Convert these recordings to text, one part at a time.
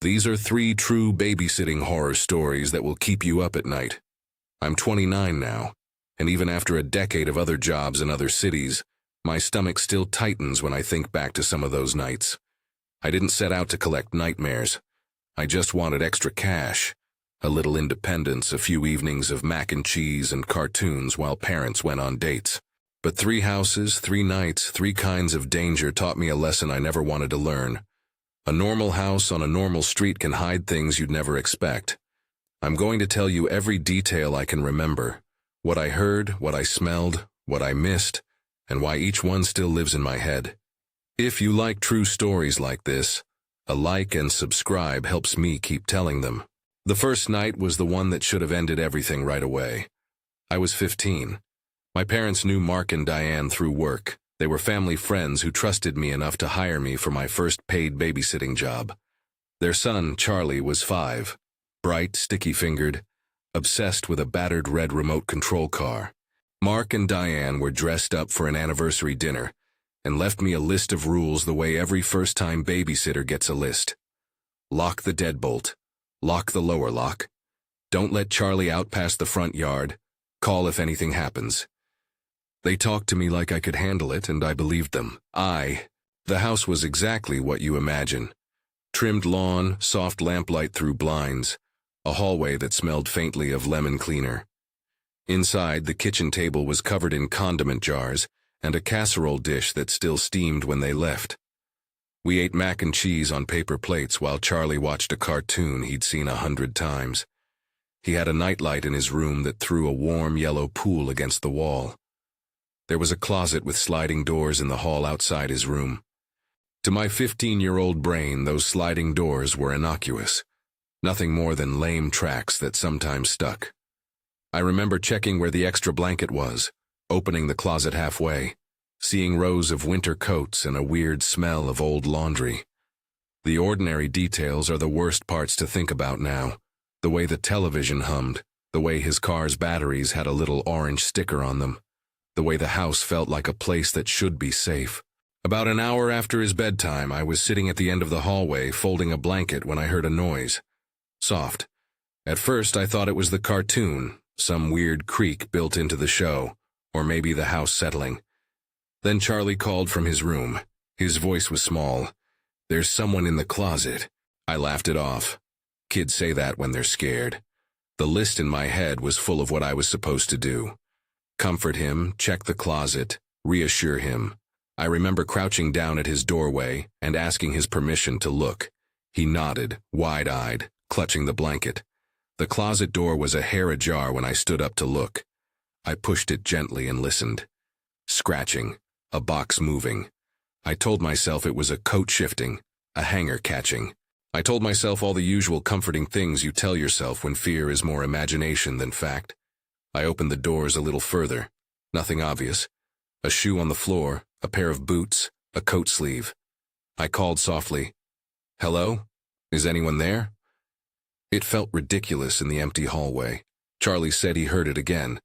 These are 3 true babysitting horror stories that will keep you up at night. I'm 29 now, and even after a decade of other jobs in other cities, my stomach still tightens when I think back to some of those nights. I didn't set out to collect nightmares. I just wanted extra cash, a little independence, a few evenings of mac and cheese and cartoons while parents went on dates. But 3 houses, 3 nights, 3 kinds of danger taught me a lesson I never wanted to learn. A normal house on a normal street can hide things you'd never expect. I'm going to tell you every detail I can remember, what I heard, what I smelled, what I missed, and why each one still lives in my head. If you like true stories like this, a like and subscribe helps me keep telling them. The first night was the one that should have ended everything right away. I was 15. My parents knew Mark and Diane through work. They were family friends who trusted me enough to hire me for my first paid babysitting job. Their son, Charlie, was 5. Bright, sticky-fingered, obsessed with a battered red remote control car. Mark and Diane were dressed up for an anniversary dinner and left me a list of rules the way every first-time babysitter gets a list. Lock the deadbolt. Lock the lower lock. Don't let Charlie out past the front yard. Call if anything happens. They talked to me like I could handle it, and I believed them. The house was exactly what you imagine. Trimmed lawn, soft lamplight through blinds, a hallway that smelled faintly of lemon cleaner. Inside, the kitchen table was covered in condiment jars and a casserole dish that still steamed when they left. We ate mac and cheese on paper plates while Charlie watched a cartoon he'd seen 100 times. He had a nightlight in his room that threw a warm yellow pool against the wall. There was a closet with sliding doors in the hall outside his room. To my 15-year-old brain, those sliding doors were innocuous. Nothing more than lame tracks that sometimes stuck. I remember checking where the extra blanket was, opening the closet halfway, seeing rows of winter coats and a weird smell of old laundry. The ordinary details are the worst parts to think about now. The way the television hummed, the way his car's batteries had a little orange sticker on them, the way the house felt like a place that should be safe. About an hour after his bedtime, I was sitting at the end of the hallway folding a blanket when I heard a noise. Soft. At first I thought it was the cartoon, some weird creak built into the show, or maybe the house settling. Then Charlie called from his room. His voice was small. "There's someone in the closet." I laughed it off. Kids say that when they're scared. The list in my head was full of what I was supposed to do. Comfort him, check the closet, reassure him. I remember crouching down at his doorway and asking his permission to look. He nodded, wide-eyed, clutching the blanket. The closet door was a hair ajar when I stood up to look. I pushed it gently and listened. Scratching, a box moving. I told myself it was a coat shifting, a hanger catching. I told myself all the usual comforting things you tell yourself when fear is more imagination than fact. I opened the doors a little further. Nothing obvious. A shoe on the floor, a pair of boots, a coat sleeve. I called softly, "Hello? Is anyone there?" It felt ridiculous in the empty hallway. Charlie said he heard it again.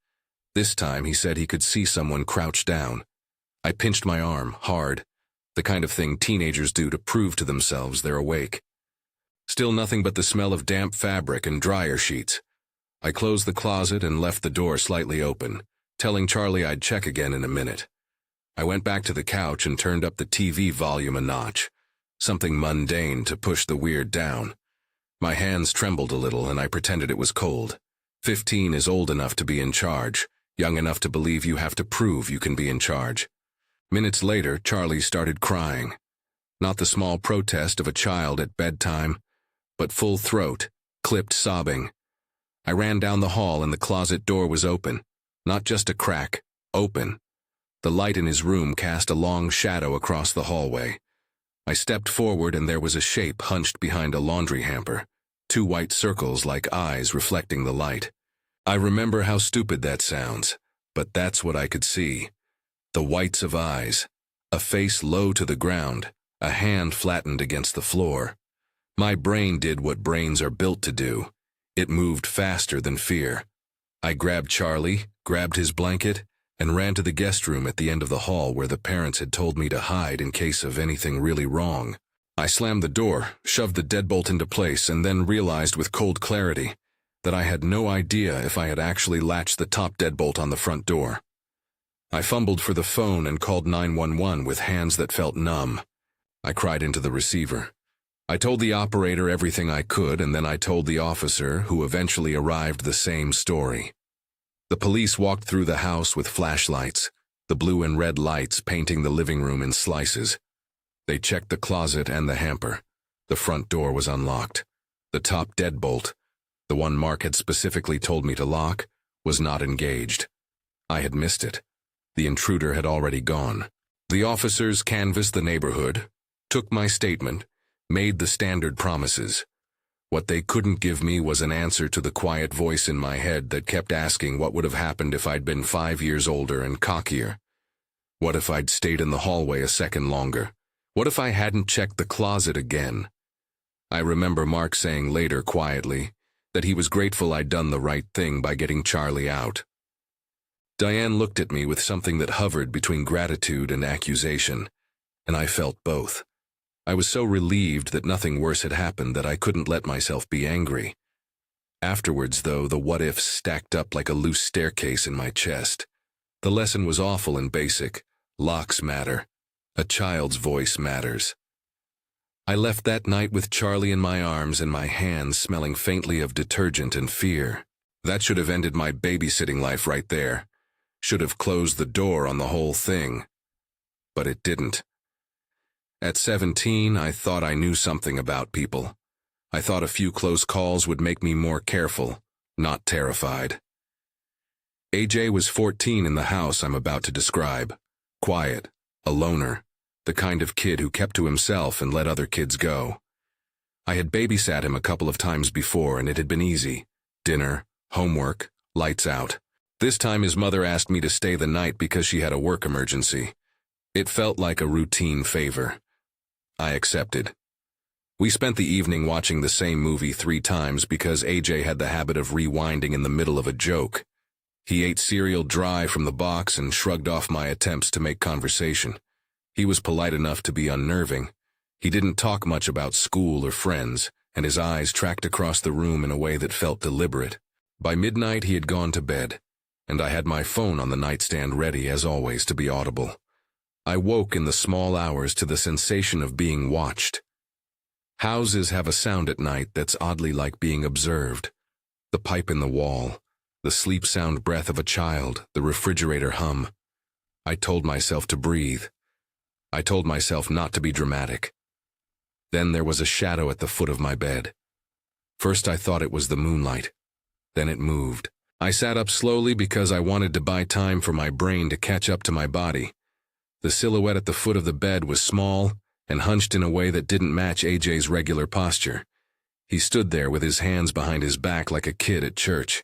This time he said he could see someone crouched down. I pinched my arm, hard, the kind of thing teenagers do to prove to themselves they're awake. Still nothing but the smell of damp fabric and dryer sheets. I closed the closet and left the door slightly open, telling Charlie I'd check again in a minute. I went back to the couch and turned up the TV volume a notch, something mundane to push the weird down. My hands trembled a little and I pretended it was cold. 15 is old enough to be in charge, young enough to believe you have to prove you can be in charge. Minutes later, Charlie started crying. Not the small protest of a child at bedtime, but full throat, clipped sobbing. I ran down the hall and the closet door was open, not just a crack, open. The light in his room cast a long shadow across the hallway. I stepped forward and there was a shape hunched behind a laundry hamper, 2 white circles like eyes reflecting the light. I remember how stupid that sounds, but that's what I could see. The whites of eyes, a face low to the ground, a hand flattened against the floor. My brain did what brains are built to do. It moved faster than fear. I grabbed Charlie, grabbed his blanket, and ran to the guest room at the end of the hall where the parents had told me to hide in case of anything really wrong. I slammed the door, shoved the deadbolt into place, and then realized with cold clarity that I had no idea if I had actually latched the top deadbolt on the front door. I fumbled for the phone and called 911 with hands that felt numb. I cried into the receiver. I told the operator everything I could, and then I told the officer, who eventually arrived, the same story. The police walked through the house with flashlights, the blue and red lights painting the living room in slices. They checked the closet and the hamper. The front door was unlocked. The top deadbolt, the one Mark had specifically told me to lock, was not engaged. I had missed it. The intruder had already gone. The officers canvassed the neighborhood, took my statement, made the standard promises. What they couldn't give me was an answer to the quiet voice in my head that kept asking what would have happened if I'd been 5 years older and cockier. What if I'd stayed in the hallway a second longer? What if I hadn't checked the closet again? I remember Mark saying later quietly that he was grateful I'd done the right thing by getting Charlie out. Diane looked at me with something that hovered between gratitude and accusation, and I felt both. I was so relieved that nothing worse had happened that I couldn't let myself be angry. Afterwards, though, the what-ifs stacked up like a loose staircase in my chest. The lesson was awful and basic. Locks matter. A child's voice matters. I left that night with Charlie in my arms and my hands smelling faintly of detergent and fear. That should have ended my babysitting life right there. Should have closed the door on the whole thing. But it didn't. At 17, I thought I knew something about people. I thought a few close calls would make me more careful, not terrified. AJ was 14 in the house I'm about to describe. Quiet, a loner, the kind of kid who kept to himself and let other kids go. I had babysat him a couple of times before, and it had been easy. Dinner, homework, lights out. This time his mother asked me to stay the night because she had a work emergency. It felt like a routine favor. I accepted. We spent the evening watching the same movie 3 times because AJ had the habit of rewinding in the middle of a joke. He ate cereal dry from the box and shrugged off my attempts to make conversation. He was polite enough to be unnerving. He didn't talk much about school or friends, and his eyes tracked across the room in a way that felt deliberate. By midnight he had gone to bed, and I had my phone on the nightstand ready, as always, to be audible. I woke in the small hours to the sensation of being watched. Houses have a sound at night that's oddly like being observed. The pipe in the wall, the sleep sound breath of a child, the refrigerator hum. I told myself to breathe. I told myself not to be dramatic. Then there was a shadow at the foot of my bed. First I thought it was the moonlight. Then it moved. I sat up slowly because I wanted to buy time for my brain to catch up to my body. The silhouette at the foot of the bed was small and hunched in a way that didn't match AJ's regular posture. He stood there with his hands behind his back like a kid at church.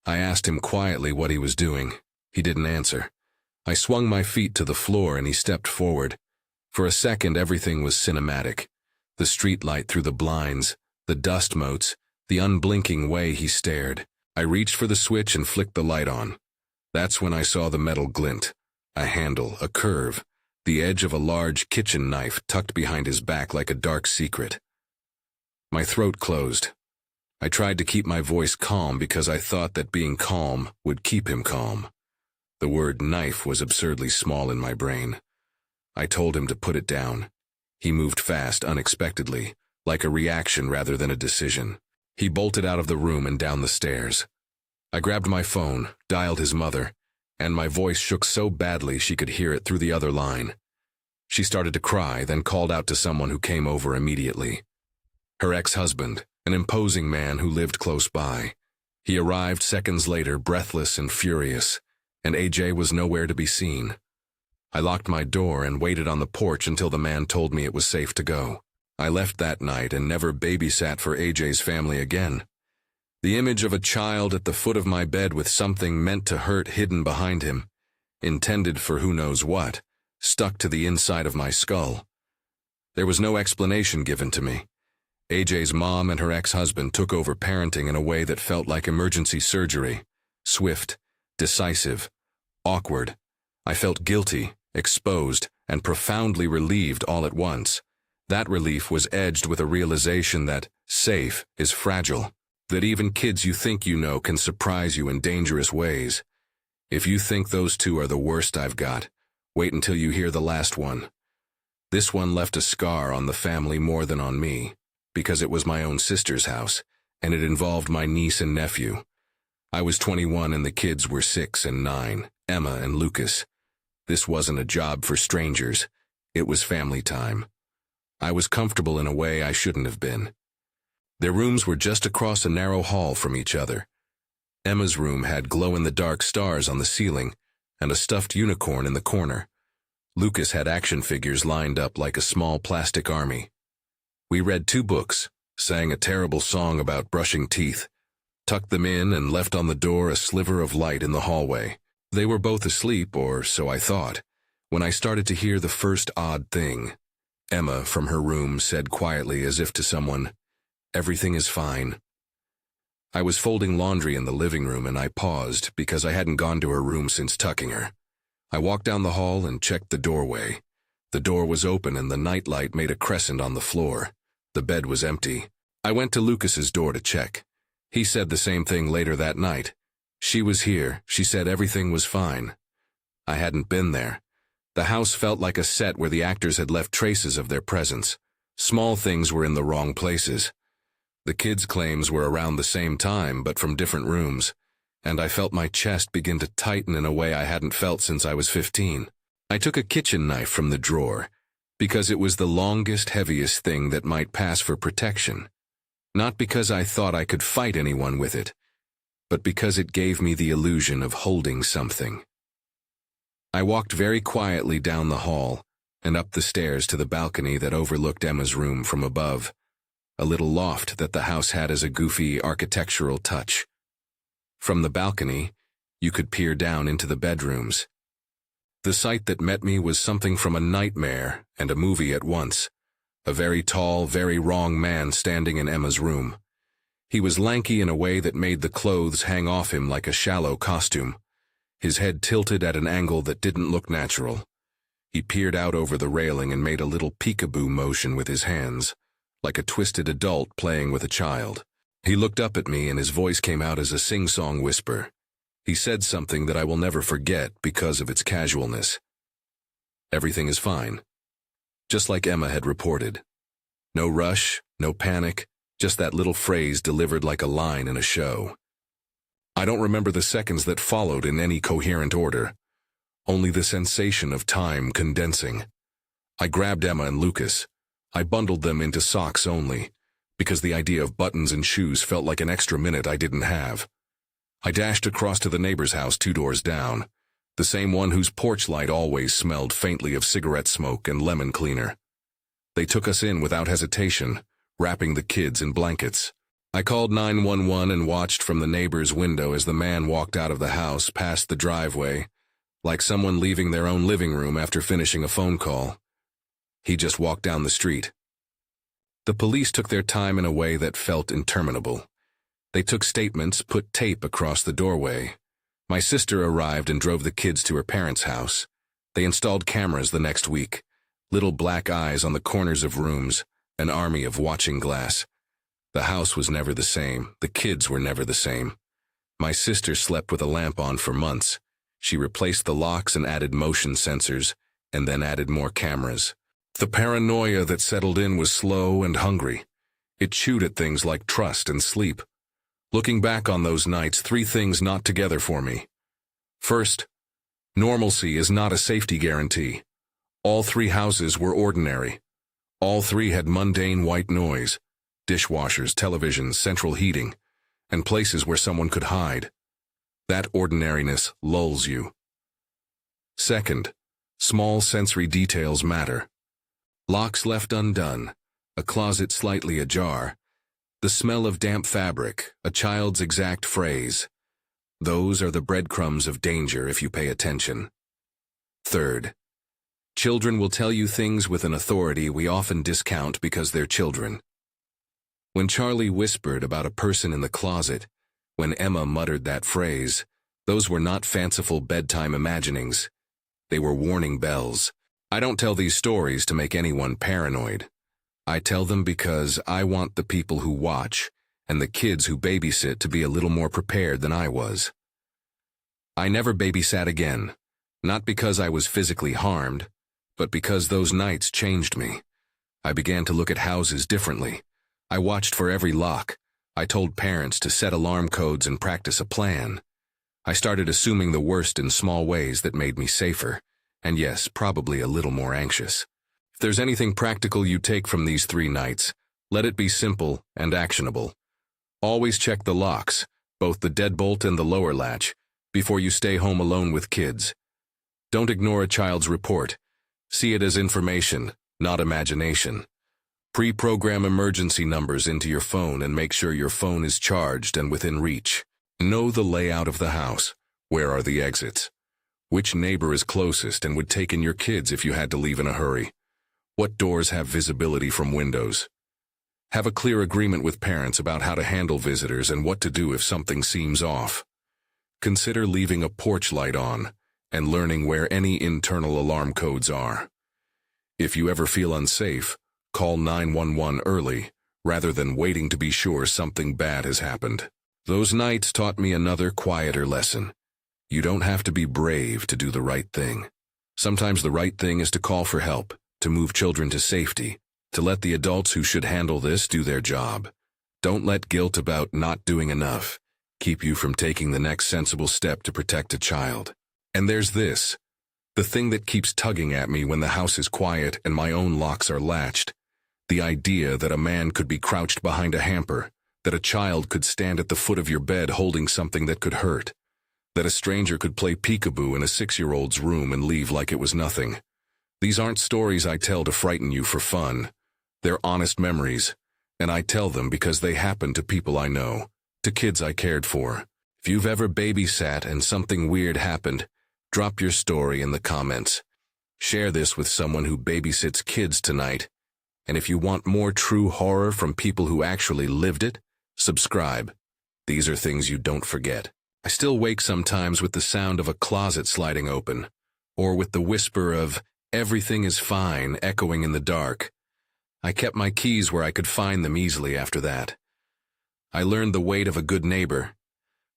I asked him quietly what he was doing. He didn't answer. I swung my feet to the floor and he stepped forward. For a second everything was cinematic. The streetlight through the blinds, the dust motes, the unblinking way he stared. I reached for the switch and flicked the light on. That's when I saw the metal glint. A handle, a curve, the edge of a large kitchen knife tucked behind his back like a dark secret. My throat closed. I tried to keep my voice calm because I thought that being calm would keep him calm. The word knife was absurdly small in my brain. I told him to put it down. He moved fast, unexpectedly, like a reaction rather than a decision. He bolted out of the room and down the stairs. I grabbed my phone, dialed his mother, and my voice shook so badly she could hear it through the other line. She started to cry, then called out to someone who came over immediately. Her ex-husband, an imposing man who lived close by. He arrived seconds later, breathless and furious, and AJ was nowhere to be seen. I locked my door and waited on the porch until the man told me it was safe to go. I left that night and never babysat for AJ's family again. The image of a child at the foot of my bed with something meant to hurt hidden behind him, intended for who knows what, stuck to the inside of my skull. There was no explanation given to me. AJ's mom and her ex-husband took over parenting in a way that felt like emergency surgery. Swift, decisive, awkward. I felt guilty, exposed, and profoundly relieved all at once. That relief was edged with a realization that safe is fragile, that even kids you think you know can surprise you in dangerous ways. If you think those two are the worst I've got, wait until you hear the last one. This one left a scar on the family more than on me, because it was my own sister's house, and it involved my niece and nephew. I was 21 and the kids were 6 and 9, Emma and Lucas. This wasn't a job for strangers, it was family time. I was comfortable in a way I shouldn't have been. Their rooms were just across a narrow hall from each other. Emma's room had glow-in-the-dark stars on the ceiling and a stuffed unicorn in the corner. Lucas had action figures lined up like a small plastic army. We read 2 books, sang a terrible song about brushing teeth, tucked them in and left on the door a sliver of light in the hallway. They were both asleep, or so I thought, when I started to hear the first odd thing. Emma, from her room, said quietly as if to someone, "Everything is fine." I was folding laundry in the living room and I paused because I hadn't gone to her room since tucking her. I walked down the hall and checked the doorway. The door was open and the nightlight made a crescent on the floor. The bed was empty. I went to Lucas's door to check. He said the same thing later that night. She was here. She said everything was fine. I hadn't been there. The house felt like a set where the actors had left traces of their presence. Small things were in the wrong places. The kids' claims were around the same time, but from different rooms, and I felt my chest begin to tighten in a way I hadn't felt since I was 15. I took a kitchen knife from the drawer, because it was the longest, heaviest thing that might pass for protection. Not because I thought I could fight anyone with it, but because it gave me the illusion of holding something. I walked very quietly down the hall and up the stairs to the balcony that overlooked Emma's room from above, a little loft that the house had as a goofy architectural touch. From the balcony, you could peer down into the bedrooms. The sight that met me was something from a nightmare and a movie at once. A very tall, very wrong man standing in Emma's room. He was lanky in a way that made the clothes hang off him like a shallow costume. His head tilted at an angle that didn't look natural. He peered out over the railing and made a little peekaboo motion with his hands, like a twisted adult playing with a child. He looked up at me and his voice came out as a sing-song whisper. He said something that I will never forget because of its casualness. "Everything is fine." Just like Emma had reported. No rush, no panic, just that little phrase delivered like a line in a show. I don't remember the seconds that followed in any coherent order, only the sensation of time condensing. I grabbed Emma and Lucas. I bundled them into socks only, because the idea of buttons and shoes felt like an extra minute I didn't have. I dashed across to the neighbor's house 2 doors down, the same one whose porch light always smelled faintly of cigarette smoke and lemon cleaner. They took us in without hesitation, wrapping the kids in blankets. I called 911 and watched from the neighbor's window as the man walked out of the house past the driveway, like someone leaving their own living room after finishing a phone call. He just walked down the street. The police took their time in a way that felt interminable. They took statements, put tape across the doorway. My sister arrived and drove the kids to her parents' house. They installed cameras the next week, little black eyes on the corners of rooms, an army of watching glass. The house was never the same. The kids were never the same. My sister slept with a lamp on for months. She replaced the locks and added motion sensors, and then added more cameras. The paranoia that settled in was slow and hungry. It chewed at things like trust and sleep. Looking back on those nights, 3 things not together for me. First, normalcy is not a safety guarantee. All 3 houses were ordinary. All 3 had mundane white noise, dishwashers, televisions, central heating, and places where someone could hide. That ordinariness lulls you. Second, small sensory details matter. Locks left undone, a closet slightly ajar, the smell of damp fabric, a child's exact phrase. Those are the breadcrumbs of danger if you pay attention. Third, children will tell you things with an authority we often discount because they're children. When Charlie whispered about a person in the closet, when Emma muttered that phrase, those were not fanciful bedtime imaginings. They were warning bells. I don't tell these stories to make anyone paranoid. I tell them because I want the people who watch and the kids who babysit to be a little more prepared than I was. I never babysat again, not because I was physically harmed, but because those nights changed me. I began to look at houses differently. I watched for every lock. I told parents to set alarm codes and practice a plan. I started assuming the worst in small ways that made me safer, and yes, probably a little more anxious. If there's anything practical you take from these 3 nights, let it be simple and actionable. Always check the locks, both the deadbolt and the lower latch, before you stay home alone with kids. Don't ignore a child's report. See it as information, not imagination. Pre-program emergency numbers into your phone and make sure your phone is charged and within reach. Know the layout of the house. Where are the exits? Which neighbor is closest and would take in your kids if you had to leave in a hurry? What doors have visibility from windows? Have a clear agreement with parents about how to handle visitors and what to do if something seems off. Consider leaving a porch light on and learning where any internal alarm codes are. If you ever feel unsafe, call 911 early rather than waiting to be sure something bad has happened. Those nights taught me another quieter lesson. You don't have to be brave to do the right thing. Sometimes the right thing is to call for help, to move children to safety, to let the adults who should handle this do their job. Don't let guilt about not doing enough keep you from taking the next sensible step to protect a child. And there's this, the thing that keeps tugging at me when the house is quiet and my own locks are latched. The idea that a man could be crouched behind a hamper, that a child could stand at the foot of your bed holding something that could hurt, that a stranger could play peekaboo in a 6-year-old's room and leave like it was nothing. These aren't stories I tell to frighten you for fun. They're honest memories, and I tell them because they happened to people I know, to kids I cared for. If you've ever babysat and something weird happened, drop your story in the comments. Share this with someone who babysits kids tonight. And if you want more true horror from people who actually lived it, subscribe. These are things you don't forget. I still wake sometimes with the sound of a closet sliding open, or with the whisper of "everything is fine" echoing in the dark. I kept my keys where I could find them easily after that. I learned the weight of a good neighbor.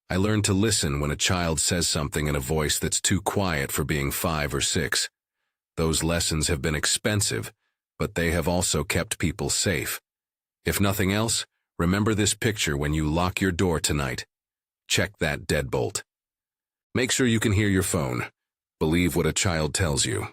I learned to listen when a child says something in a voice that's too quiet for being 5 or 6. Those lessons have been expensive, but they have also kept people safe. If nothing else, remember this picture when you lock your door tonight. Check that deadbolt. Make sure you can hear your phone. Believe what a child tells you.